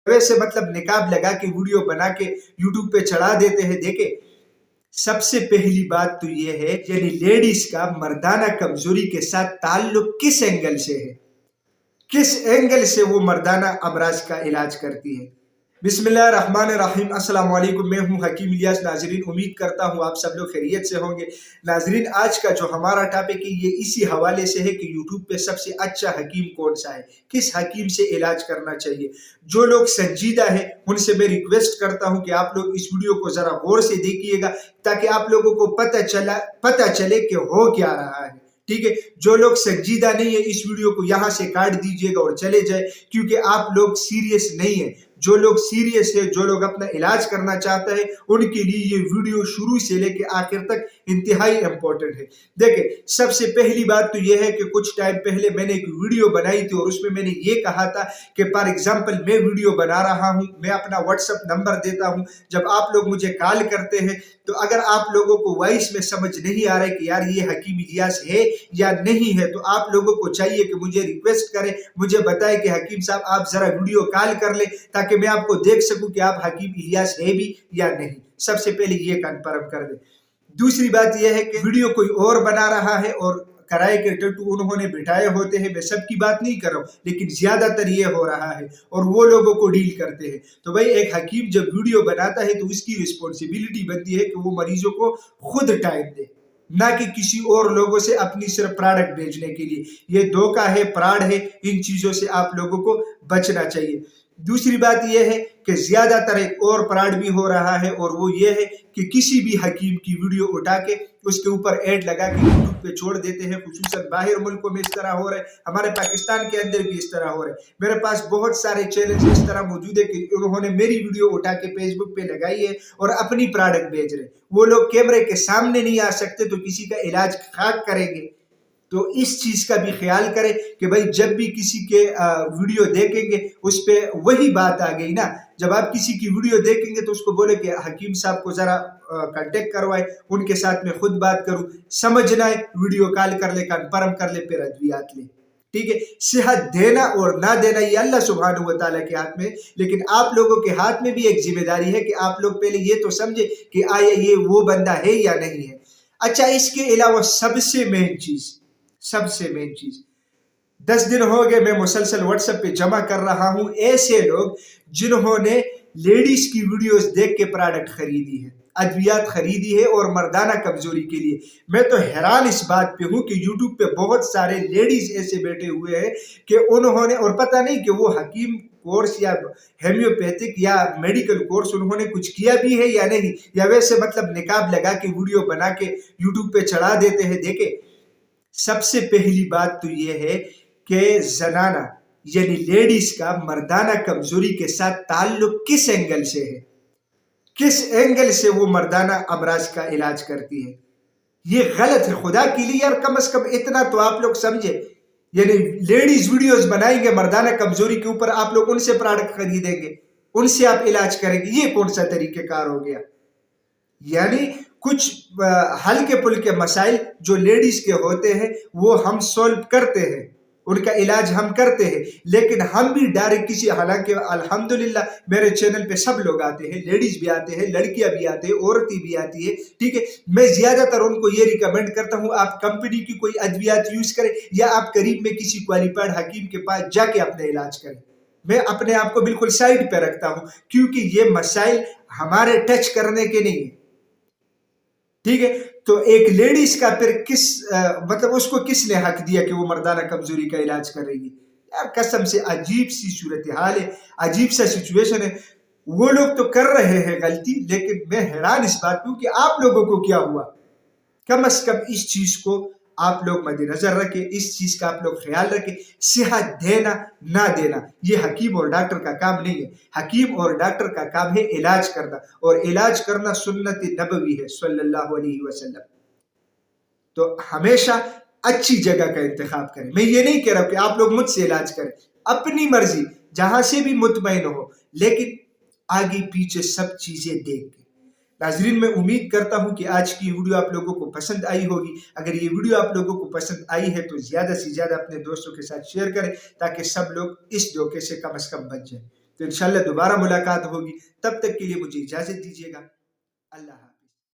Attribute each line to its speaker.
Speaker 1: वैसे मतलब निकाब लगा के वीडियो बना के यूट्यूब पे चढ़ा देते हैं। देखे, सबसे पहली बात तो ये है, यानी लेडीज का मर्दाना कमजोरी के साथ ताल्लुक किस एंगल से है, किस एंगल से वो मर्दाना अमराज का इलाज करती है। बिस्मिल्लाहिर्रहमानिर्रहीम, अस्सलाम वालेकुम। मैं हूं हकीम इलियास। नाजरीन, उम्मीद करता हूं आप सब लोग खैरियत से होंगे। नाजरीन, आज का जो हमारा टॉपिक है ये इसी हवाले से है कि यूट्यूब पे सबसे अच्छा हकीम कौन सा है, किस हकीम से इलाज करना चाहिए। जो लोग संजीदा है उनसे मैं रिक्वेस्ट करता हूं कि आप लोग इस वीडियो को जरा गौर से देखिएगा, ताकि आप लोगों को पता चले कि हो क्या रहा है। ठीक है, जो लोग संजीदा नहीं है इस वीडियो को यहाँ से काट दीजिएगा और चले जाए, क्योंकि आप लोग सीरियस नहीं है। जो लोग सीरियस है, जो लोग अपना इलाज करना चाहते हैं, उनके लिए ये वीडियो शुरू से लेके आखिर तक इंतहाई इंपॉर्टेंट है। देखिए, सबसे पहली बात तो ये है कि कुछ टाइम पहले मैंने एक वीडियो बनाई थी और उसमें मैंने ये कहा था कि फॉर एग्जांपल मैं वीडियो बना रहा हूं, मैं अपना व्हाट्सएप नंबर देता हूं, जब आप लोग मुझे कॉल करते हैं तो अगर आप लोगों को वॉइस में समझ नहीं आ रहा है कि यार ये हकीम इलियास है या नहीं है, तो आप लोगों को चाहिए कि मुझे रिक्वेस्ट करें, मुझे बताएं कि हकीम साहब आप जरा वीडियो कॉल कर ले, ताकि मैं आपको देख सकूं कि आप हकीम इलियास है भी या नहीं। सबसे पहले ये कंफर्म कर दे। दूसरी बात यह है कि वीडियो कोई और बना रहा है और किराए के टट्टू उन्होंने बिठाए होते हैं। मैं सबकी बात नहीं कर रहा हूँ, लेकिन ज्यादातर ये हो रहा है और वो लोगों को डील करते हैं। तो भाई, एक हकीम जब वीडियो बनाता है तो उसकी रिस्पॉन्सिबिलिटी बनती है कि वो मरीजों को खुद टाइम दे, ना कि किसी और लोगों से अपनी सिर्फ प्रोडक्ट बेचने के लिए। ये धोखा है, फ्रॉड है, इन चीजों से आप लोगों को बचना चाहिए। दूसरी बात यह है कि ज्यादातर एक और फ्रॉड भी हो रहा है, और वो ये है कि किसी भी हकीम की वीडियो उठा के उसके ऊपर एड लगा के यूट्यूब पे छोड़ देते हैं। खुसूसन बाहर मुल्कों में इस तरह हो रहा है, हमारे पाकिस्तान के अंदर भी इस तरह हो रहा है। मेरे पास बहुत सारे चैनल इस तरह मौजूद है कि उन्होंने मेरी वीडियो उठा के फेसबुक पे लगाई है और अपनी प्रोडक्ट बेच रहे। वो लोग कैमरे के सामने नहीं आ सकते तो किसी का इलाज खाक करेंगे। तो इस चीज का भी ख्याल करें कि भाई, जब भी किसी के वीडियो देखेंगे उस पे वही बात आ गई ना, जब आप किसी की वीडियो देखेंगे तो उसको बोले कि हकीम साहब को जरा कांटेक्ट करवाए, उनके साथ में खुद बात करूं, समझ ना आए वीडियो कॉल कर ले, कंफर्म कर ले, फिर अद्वियात ले। ठीक है, सेहत देना और ना देना ये अल्लाह सुब्हानहू व तआला के हाथ में, लेकिन आप लोगों के हाथ में भी एक जिम्मेदारी है कि आप लोग पहले ये तो समझे कि आया ये वो बंदा है या नहीं है। अच्छा, इसके अलावा सबसे मेन चीज 10 दिन हो गए मैं मुसलसल व्हाट्सएप पे जमा कर रहा हूं ऐसे लोग जिन्होंने लेडीज की वीडियोस देख के प्रोडक्ट खरीदी है, अद्वियात खरीदी है और मर्दाना कमजोरी के लिए। मैं तो हैरान इस बात पे हूं कि यूट्यूब पे बहुत सारे लेडीज ऐसे बैठे हुए हैं कि उन्होंने, और पता नहीं कि वो हकीम कोर्स या हेम्योपैथिक या मेडिकल कोर्स उन्होंने कुछ किया भी है या नहीं, या वैसे मतलब निकाब लगा के वीडियो बना के यूट्यूब पे चढ़ा देते हैं। देखे, सबसे पहली बात तो ये है कि जनाना यानी लेडीज का मर्दाना कमजोरी के साथ ताल्लुक किस एंगल से है, किस एंगल से वो मर्दाना अमराज का इलाज करती है। ये गलत है। खुदा के लिए यार, कम से कम इतना तो आप लोग समझे। यानी लेडीज वीडियोस बनाएंगे मर्दाना कमजोरी के ऊपर, आप लोग उनसे प्रोडक्ट खरीदेंगे, उनसे आप इलाज करेंगे, ये कौन सा तरीकेकार हो गया। यानी कुछ हल्के फुल्के मसाइल जो लेडीज के होते हैं वो हम सॉल्व करते हैं, उनका इलाज हम करते हैं, लेकिन हम भी डायरेक्ट किसी, हालांकि अल्हम्दुलिल्लाह मेरे चैनल पे सब लोग आते हैं, लेडीज भी आते हैं, लड़कियां भी आते हैं, औरतें भी आती है। ठीक है, मैं ज्यादातर उनको ये रिकमेंड करता हूं आप कंपनी की कोई अद्वियात यूज करें या आप करीब में किसी क्वालिफाइड हकीम के पास जाके अपना इलाज करें। मैं अपने आप को बिल्कुल साइड पे रखता हूं, क्योंकि ये मसाइल हमारे टच करने के नहीं है। ठीक है, तो एक लेडीज का फिर मतलब उसको किसने हक दिया कि वो मर्दाना कमजोरी का इलाज करेगी। यार कसम से अजीब सी सूरत हाल है, अजीब सा सिचुएशन है। वो लोग तो कर रहे हैं गलती, लेकिन मैं हैरान इस बात पे कि आप लोगों को क्या हुआ। कम से कम इस चीज को आप लोग मद्देनजर रखें, इस चीज का आप लोग ख्याल रखें। सेहत देना ना देना ये हकीम और डॉक्टर का काम नहीं है। हकीम और डॉक्टर का काम है इलाज करना, और इलाज करना सुन्नत नबवी है सल्लल्लाहु अलैहि वसल्लम। तो हमेशा अच्छी जगह का इंतखाब करें। मैं ये नहीं कह रहा कि आप लोग मुझसे इलाज करें, अपनी मर्जी, जहां से भी मुतमईन हो, लेकिन आगे पीछे सब चीजें देख के। नाजरीन, मैं उम्मीद करता हूं कि आज की वीडियो आप लोगों को पसंद आई होगी। अगर ये वीडियो आप लोगों को पसंद आई है तो ज्यादा से ज्यादा अपने दोस्तों के साथ शेयर करें, ताकि सब लोग इस धोखे से कम बच जाए। تو انشاءاللہ دوبارہ ملاقات ہوگی. تب تک کے لیے مجھے اجازت دیجیے گا. اللہ حافظ.